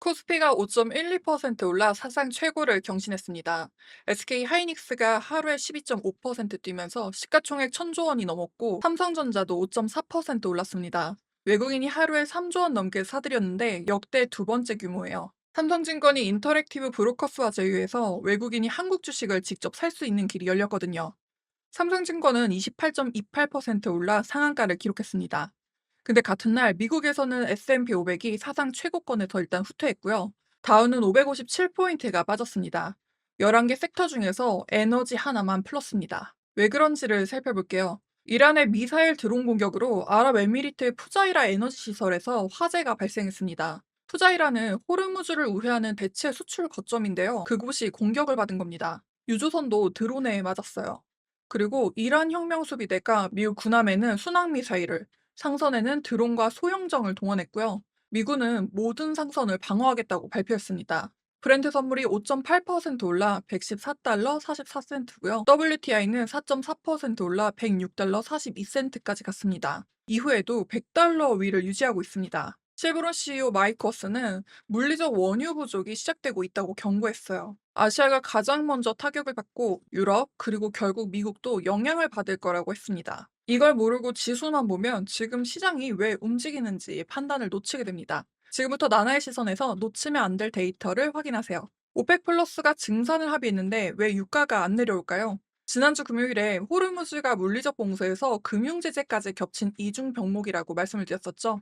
코스피가 5.12% 올라 사상 최고를 경신했습니다. SK 하이닉스가 하루에 12.5% 뛰면서 시가총액 1,000조 원이 넘었고, 삼성전자도 5.4% 올랐습니다. 외국인이 하루에 3조 원 넘게 사들였는데 역대 두 번째 규모예요. 삼성증권이 인터랙티브 브로커스와 제휴해서 외국인이 한국 주식을 직접 살 수 있는 길이 열렸거든요. 삼성증권은 28.28% 올라 상한가를 기록했습니다. 근데 같은 날 미국에서는 S&P 500이 사상 최고권에서 일단 후퇴했고요. 다우는 557포인트가 빠졌습니다. 11개 섹터 중에서 에너지 하나만 플러스입니다. 왜 그런지를 살펴볼게요. 이란의 미사일 드론 공격으로 아랍에미리트 푸자이라 에너지 시설에서 화재가 발생했습니다. 푸자이라는 호르무즈를 우회하는 대체 수출 거점인데요. 그곳이 공격을 받은 겁니다. 유조선도 드론에 맞았어요. 그리고 이란 혁명수비대가 미국 구남에는 순항미사일을, 상선에는 드론과 소형정을 동원했고요. 미군은 모든 상선을 방어하겠다고 발표했습니다. 브렌트 선물이 5.8% 올라 114달러 44센트고요. WTI는 4.4% 올라 106달러 42센트까지 갔습니다. 이후에도 100달러 위를 유지하고 있습니다. 쉐브론 CEO 마이크 워스는 물리적 원유 부족이 시작되고 있다고 경고했어요. 아시아가 가장 먼저 타격을 받고 유럽, 그리고 결국 미국도 영향을 받을 거라고 했습니다. 이걸 모르고 지수만 보면 지금 시장이 왜 움직이는지 판단을 놓치게 됩니다. 지금부터 나나의 시선에서 놓치면 안 될 데이터를 확인하세요. 오펙 플러스가 증산을 합의했는데 왜 유가가 안 내려올까요? 지난주 금요일에 호르무즈가 물리적 봉쇄에서 금융제재까지 겹친 이중 병목이라고 말씀을 드렸었죠.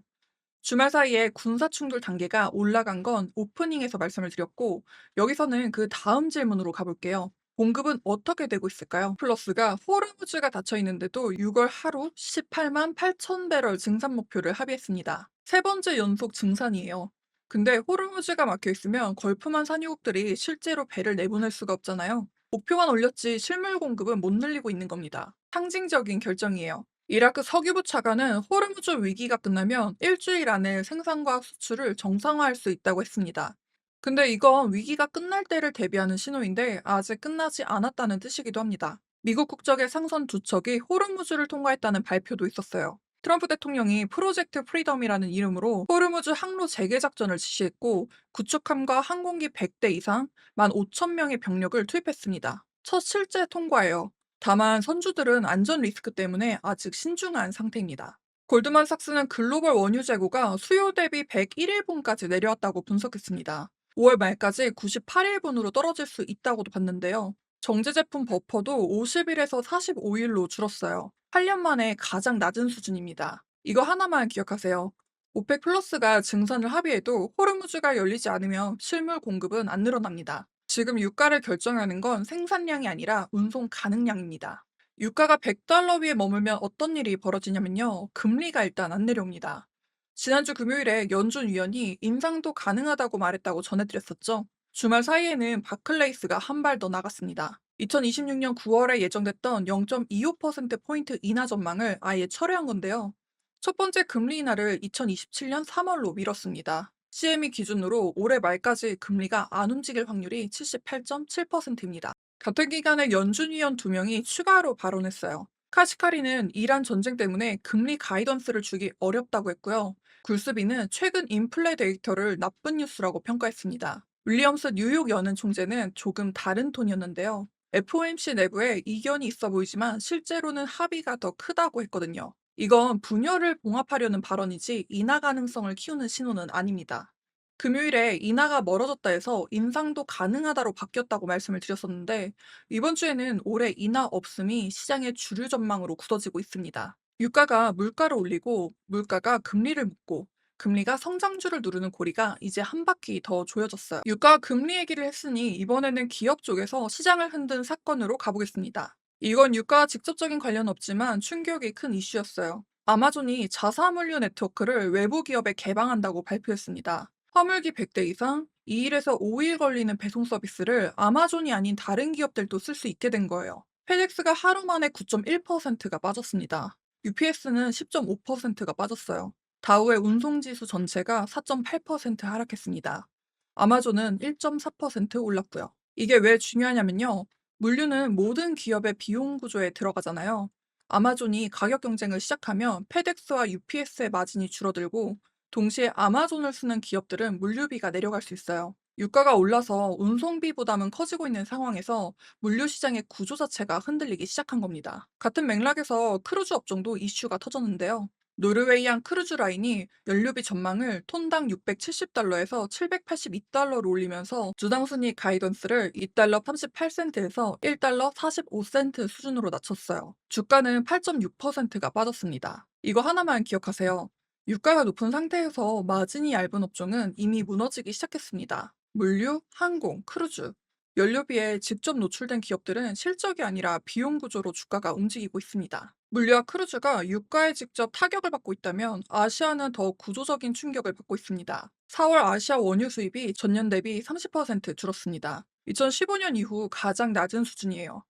주말 사이에 군사 충돌 단계가 올라간 건 오프닝에서 말씀을 드렸고, 여기서는 그 다음 질문으로 가볼게요. 공급은 어떻게 되고 있을까요? 플러스가 호르무즈가 닫혀 있는데도 6월 하루 18만 8천 배럴 증산 목표를 합의했습니다. 세 번째 연속 증산이에요. 근데 호르무즈가 막혀 있으면 걸프만 산유국들이 실제로 배를 내보낼 수가 없잖아요. 목표만 올렸지 실물 공급은 못 늘리고 있는 겁니다. 상징적인 결정이에요. 이라크 석유부 차관은 호르무즈 위기가 끝나면 일주일 안에 생산과 수출을 정상화할 수 있다고 했습니다. 근데 이건 위기가 끝날 때를 대비하는 신호인데 아직 끝나지 않았다는 뜻이기도 합니다. 미국 국적의 상선 두 척이 호르무즈를 통과했다는 발표도 있었어요. 트럼프 대통령이 프로젝트 프리덤이라는 이름으로 호르무즈 항로 재개 작전을 지시했고, 구축함과 항공기 100대 이상 15,000명의 병력을 투입했습니다. 첫 실제 통과예요. 다만 선주들은 안전 리스크 때문에 아직 신중한 상태입니다. 골드만삭스는 글로벌 원유 재고가 수요 대비 101일분까지 내려왔다고 분석했습니다. 5월 말까지 98일분으로 떨어질 수 있다고도 봤는데요. 정제 제품 버퍼도 50일에서 45일로 줄었어요. 8년 만에 가장 낮은 수준입니다. 이거 하나만 기억하세요. 오펙 플러스가 증산을 합의해도 호르무즈가 열리지 않으면 실물 공급은 안 늘어납니다. 지금 유가를 결정하는 건 생산량이 아니라 운송 가능량입니다. 유가가 100달러 위에 머물면 어떤 일이 벌어지냐면요. 금리가 일단 안 내려옵니다. 지난주 금요일에 연준 위원이 인상도 가능하다고 말했다고 전해드렸었죠. 주말 사이에는 바클레이스가 한 발 더 나갔습니다. 2026년 9월에 예정됐던 0.25%포인트 인하 전망을 아예 철회한 건데요. 첫 번째 금리 인하를 2027년 3월로 미뤘습니다. CME 기준으로 올해 말까지 금리가 안 움직일 확률이 78.7%입니다. 같은 기간에 연준 위원 2명이 추가로 발언했어요. 카시카리는 이란 전쟁 때문에 금리 가이던스를 주기 어렵다고 했고요. 굴스비는 최근 인플레 데이터를 나쁜 뉴스라고 평가했습니다. 윌리엄스 뉴욕 연은 총재는 조금 다른 톤이었는데요. FOMC 내부에 이견이 있어 보이지만 실제로는 합의가 더 크다고 했거든요. 이건 분열을 봉합하려는 발언이지 인하 가능성을 키우는 신호는 아닙니다. 금요일에 인하가 멀어졌다 해서 인상도 가능하다로 바뀌었다고 말씀을 드렸었는데, 이번 주에는 올해 인하 없음이 시장의 주류 전망으로 굳어지고 있습니다. 유가가 물가를 올리고 물가가 금리를 묶고 금리가 성장주를 누르는 고리가 이제 한 바퀴 더 조여졌어요. 유가 금리 얘기를 했으니 이번에는 기업 쪽에서 시장을 흔든 사건으로 가보겠습니다. 이건 유가와 직접적인 관련 없지만 충격이 큰 이슈였어요. 아마존이 자사물류 네트워크를 외부 기업에 개방한다고 발표했습니다. 화물기 100대 이상, 2일에서 5일 걸리는 배송 서비스를 아마존이 아닌 다른 기업들도 쓸 수 있게 된 거예요. 페덱스가 하루 만에 9.1%가 빠졌습니다. UPS는 10.5%가 빠졌어요. 다우의 운송지수 전체가 4.8% 하락했습니다. 아마존은 1.4% 올랐고요. 이게 왜 중요하냐면요. 물류는 모든 기업의 비용 구조에 들어가잖아요. 아마존이 가격 경쟁을 시작하면 페덱스와 UPS의 마진이 줄어들고 동시에 아마존을 쓰는 기업들은 물류비가 내려갈 수 있어요. 유가가 올라서 운송비 부담은 커지고 있는 상황에서 물류 시장의 구조 자체가 흔들리기 시작한 겁니다. 같은 맥락에서 크루즈 업종도 이슈가 터졌는데요. 노르웨이안 크루즈 라인이 연료비 전망을 톤당 670달러에서 782달러로 올리면서 주당 순이익 가이던스를 2달러 38센트에서 1달러 45센트 수준으로 낮췄어요. 주가는 8.6%가 빠졌습니다. 이거 하나만 기억하세요. 유가가 높은 상태에서 마진이 얇은 업종은 이미 무너지기 시작했습니다. 물류, 항공, 크루즈, 연료비에 직접 노출된 기업들은 실적이 아니라 비용 구조로 주가가 움직이고 있습니다. 물류와 크루즈가 유가에 직접 타격을 받고 있다면 아시아는 더 구조적인 충격을 받고 있습니다. 4월 아시아 원유 수입이 전년 대비 30% 줄었습니다. 2015년 이후 가장 낮은 수준이에요.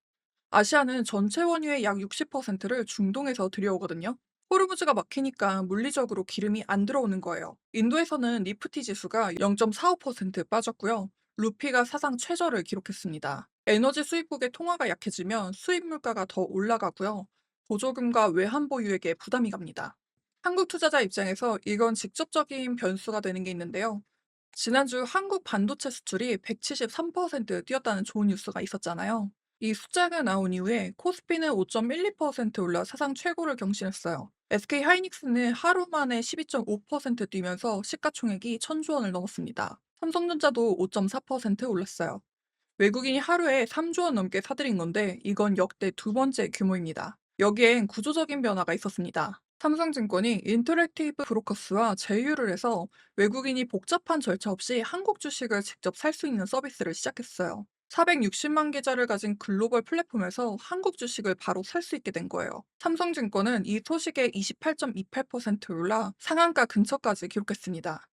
아시아는 전체 원유의 약 60%를 중동에서 들여오거든요. 호르무즈가 막히니까 물리적으로 기름이 안 들어오는 거예요. 인도에서는 니프티 지수가 0.45% 빠졌고요. 루피가 사상 최저를 기록했습니다. 에너지 수입국의 통화가 약해지면 수입 물가가 더 올라가고요. 보조금과 외환 보유액에 부담이 갑니다. 한국 투자자 입장에서 이건 직접적인 변수가 되는 게 있는데요. 지난주 한국 반도체 수출이 173% 뛰었다는 좋은 뉴스가 있었잖아요. 이 숫자가 나온 이후에 코스피는 5.12% 올라 사상 최고를 경신했어요. SK 하이닉스는 하루 만에 12.5% 뛰면서 시가총액이 1,000조 원을 넘었습니다. 삼성전자도 5.4% 올랐어요. 외국인이 하루에 3조 원 넘게 사들인 건데 이건 역대 두 번째 규모입니다. 여기엔 구조적인 변화가 있었습니다. 삼성증권이 인터랙티브 브로커스와 제휴를 해서 외국인이 복잡한 절차 없이 한국 주식을 직접 살 수 있는 서비스를 시작했어요. 460만 계좌를 가진 글로벌 플랫폼에서 한국 주식을 바로 살 수 있게 된 거예요. 삼성증권은 이 소식에 28.28% 올라 상한가 근처까지 기록했습니다.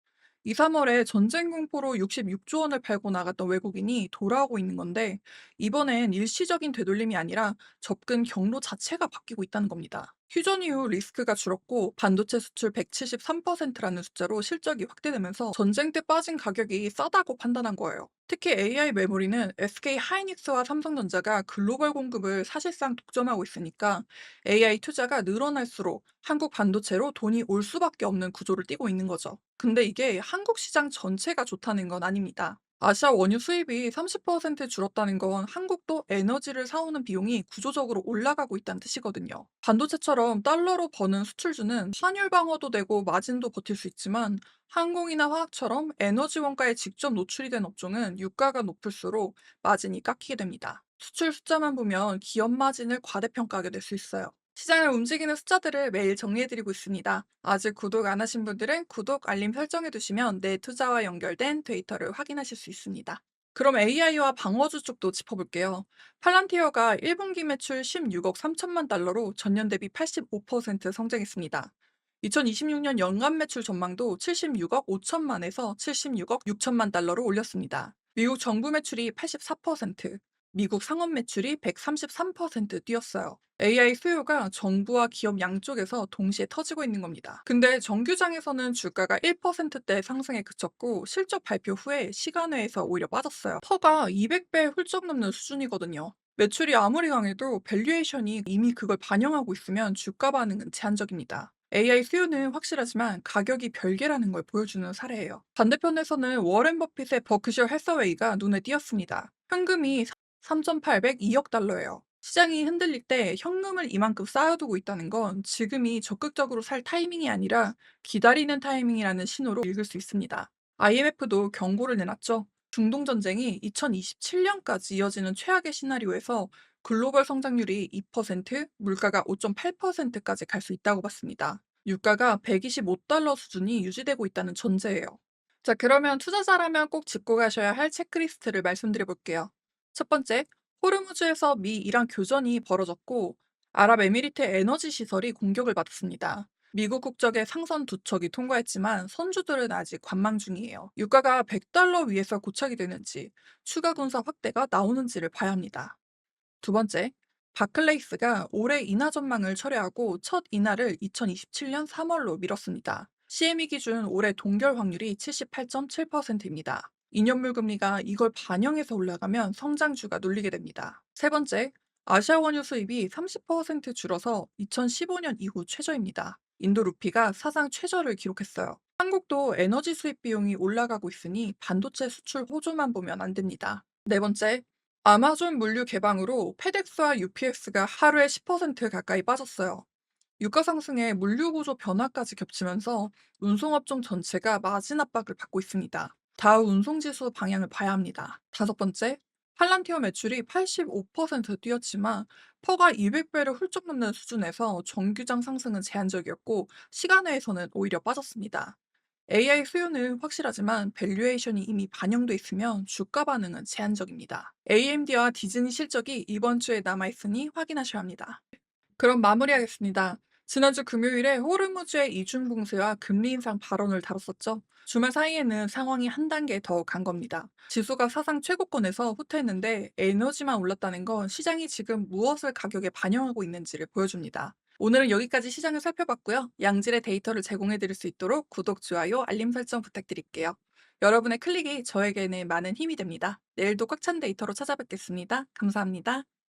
2, 3월에 전쟁 공포로 66조 원을 팔고 나갔던 외국인이 돌아오고 있는 건데 이번엔 일시적인 되돌림이 아니라 접근 경로 자체가 바뀌고 있다는 겁니다. 휴전 이후 리스크가 줄었고 반도체 수출 173%라는 숫자로 실적이 확대되면서 전쟁 때 빠진 가격이 싸다고 판단한 거예요. 특히 AI 메모리는 SK 하이닉스와 삼성전자가 글로벌 공급을 사실상 독점하고 있으니까 AI 투자가 늘어날수록 한국 반도체로 돈이 올 수밖에 없는 구조를 띠고 있는 거죠. 근데 이게 한국 시장 전체가 좋다는 건 아닙니다. 아시아 원유 수입이 30% 줄었다는 건 한국도 에너지를 사오는 비용이 구조적으로 올라가고 있다는 뜻이거든요. 반도체처럼 달러로 버는 수출주는 환율 방어도 되고 마진도 버틸 수 있지만 항공이나 화학처럼 에너지 원가에 직접 노출이 된 업종은 유가가 높을수록 마진이 깎이게 됩니다. 수출 숫자만 보면 기업 마진을 과대평가하게 될 수 있어요. 시장을 움직이는 숫자들을 매일 정리해드리고 있습니다. 아직 구독 안 하신 분들은 구독, 알림 설정해두시면 내 투자와 연결된 데이터를 확인하실 수 있습니다. 그럼 AI와 방어주 쪽도 짚어볼게요. 팔란티어가 1분기 매출 16억 3천만 달러로 전년 대비 85% 성장했습니다. 2026년 연간 매출 전망도 76억 5천만에서 76억 6천만 달러로 올렸습니다. 미국 정부 매출이 84%, 미국 상업 매출이 133% 뛰었어요. AI 수요가 정부와 기업 양쪽에서 동시에 터지고 있는 겁니다. 근데 정규장에서는 주가가 1%대 상승에 그쳤고 실적 발표 후에 시간외에서 오히려 빠졌어요. 퍼가 200배 훌쩍 넘는 수준이거든요. 매출이 아무리 강해도 밸류에이션이 이미 그걸 반영하고 있으면 주가 반응은 제한적입니다. AI 수요는 확실하지만 가격이 별개라는 걸 보여주는 사례예요. 반대편에서는 워렌 버핏의 버크셔 해서웨이가 눈에 띄었습니다. 현금이 3,802억 달러예요. 시장이 흔들릴 때 현금을 이만큼 쌓아두고 있다는 건 지금이 적극적으로 살 타이밍이 아니라 기다리는 타이밍이라는 신호로 읽을 수 있습니다. IMF도 경고를 내놨죠. 중동 전쟁이 2027년까지 이어지는 최악의 시나리오에서 글로벌 성장률이 2%, 물가가 5.8%까지 갈 수 있다고 봤습니다. 유가가 125달러 수준이 유지되고 있다는 전제예요. 자, 그러면 투자자라면 꼭 짚고 가셔야 할 체크리스트를 말씀드려 볼게요. 첫 번째, 호르무즈에서 미 이란 교전이 벌어졌고 아랍에미리트 에너지 시설이 공격을 받았습니다. 미국 국적의 상선 두 척이 통과했지만 선주들은 아직 관망 중이에요. 유가가 100달러 위에서 고착이 되는지 추가 군사 확대가 나오는지를 봐야 합니다. 두 번째, 바클레이스가 올해 인하 전망을 철회하고 첫 인하를 2027년 3월로 미뤘습니다. CME 기준 올해 동결 확률이 78.7%입니다. 2년물 금리가 이걸 반영해서 올라가면 성장주가 눌리게 됩니다. 세 번째, 아시아 원유 수입이 30% 줄어서 2015년 이후 최저입니다. 인도 루피가 사상 최저를 기록했어요. 한국도 에너지 수입 비용이 올라가고 있으니 반도체 수출 호조만 보면 안 됩니다. 네 번째, 아마존 물류 개방으로 페덱스와 UPS가 하루에 10% 가까이 빠졌어요. 유가 상승에 물류 구조 변화까지 겹치면서 운송업종 전체가 마진 압박을 받고 있습니다. 다우 운송지수 방향을 봐야 합니다. 다섯 번째, 팔란티어 매출이 85% 뛰었지만 퍼가 200배를 훌쩍 넘는 수준에서 정규장 상승은 제한적이었고 시간외에서는 오히려 빠졌습니다. AI 수요는 확실하지만 밸류에이션이 이미 반영돼 있으면 주가 반응은 제한적입니다. AMD와 디즈니 실적이 이번 주에 남아있으니 확인하셔야 합니다. 그럼 마무리하겠습니다. 지난주 금요일에 호르무즈의 이중 붕괴와 금리 인상 발언을 다뤘었죠. 주말 사이에는 상황이 한 단계 더 간 겁니다. 지수가 사상 최고권에서 후퇴했는데 에너지만 올랐다는 건 시장이 지금 무엇을 가격에 반영하고 있는지를 보여줍니다. 오늘은 여기까지 시장을 살펴봤고요. 양질의 데이터를 제공해 드릴 수 있도록 구독, 좋아요, 알림 설정 부탁드릴게요. 여러분의 클릭이 저에게는 많은 힘이 됩니다. 내일도 꽉 찬 데이터로 찾아뵙겠습니다. 감사합니다.